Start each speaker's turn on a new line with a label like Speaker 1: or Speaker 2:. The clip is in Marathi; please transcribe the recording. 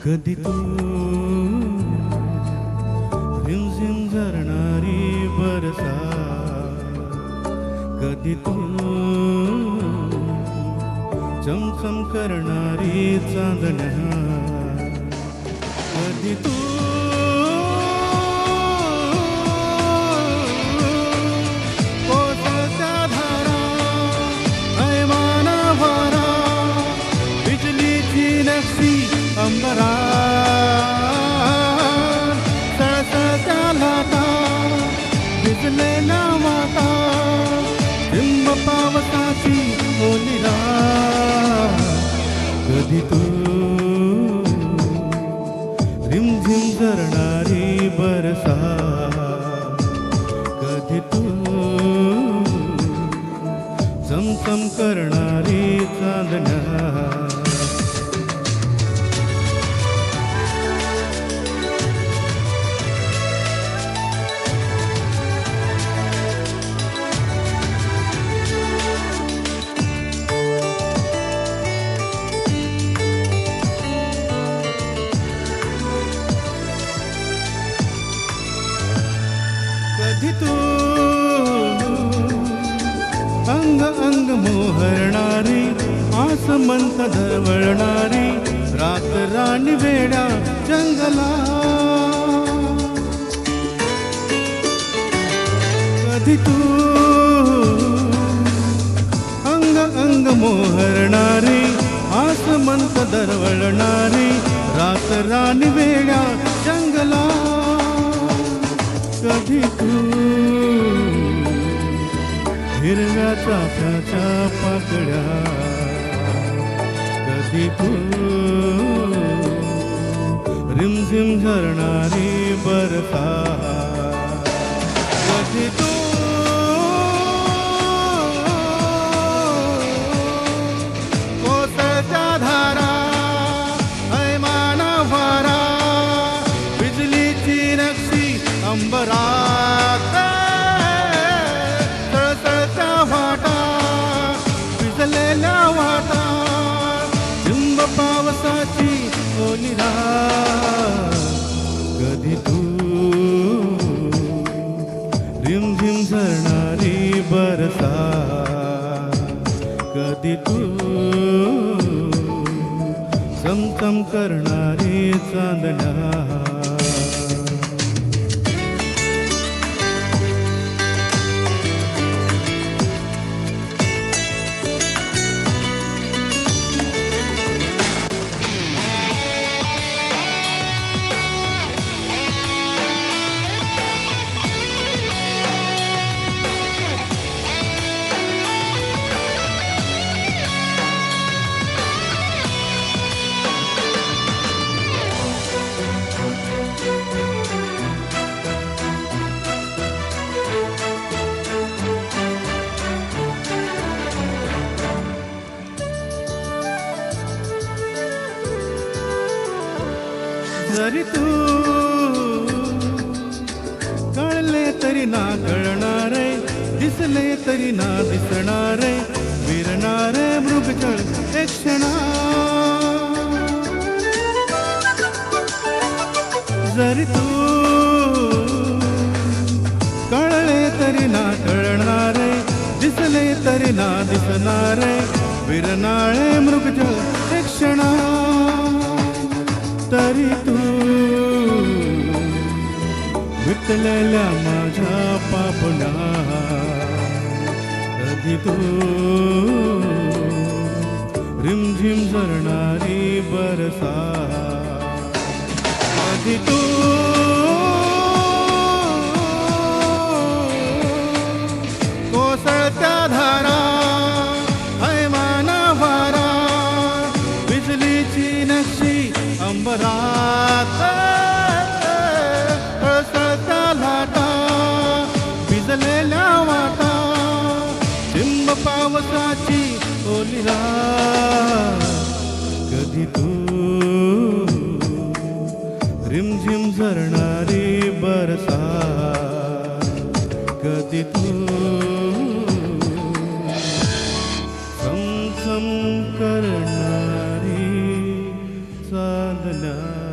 Speaker 1: कधी तू रिमझिम झरणारी बरसा, कधी तू चमचम करणारी चांदण्या, कधी तू कोसळत्या धारा, ऐमाना वारा, बिजलीची नक्षी अंबरात, सळसळत्या लाटा, भिजलेल्या वाटा, बिंब पावसाची ओली रात, कधी तू रिमझिम झरणारी बरसा, कधी तू चमचम करणारी चांदण्या. कधी तू अंग अंग मोहरणारी, आसमंत दरवळणारी, रात राणी वेड्या जंगला, कधी तू अंग अंग मोहरणारी, आसमंत दरवळणारी, रात राणी वेड्या जंगला, कधी तू हिरव्या चाफ्याच्या पाकळ्या, कधी तू रिमझिम झरणारी बरसा, कधी तू कोसळत्या धारा, ऐमाना वारा, बिजलीची नक्षी अंबरात, सळसळत्या वाटा, भिजलेल्या वाटा, बिंब पावसाची ओली रात, कधी तू रिमझिम झरणारी बरसा, कधी तू चमचम करणारी चांदण्या. जरी तू कळले तरी ना कळणारे, दिसले तरी ना दिसणारे, विरणारे मृगजळ एक क्षणा, जरी तू कळले तरी ना कळणारे, दिसले तरी ना दिसणारे, विरणारे मृगजळ एक क्षणा, तरी तू विटलेल्या माझ्या पापण्या, कधी तू रिमझिम झरणारी बरसा, कधी तू कोसळत्या धारा, ऐमाना वारा, बिजलीची नक्षी अंबरात, सळसळत्या लाटा, भिजलेल्या वाटा, बिंब पावसाची ओली रात, कधी तू रिमझिम झरणारी बरसा, कधी तू चमचम करणारी चांदण्या. चांदण्या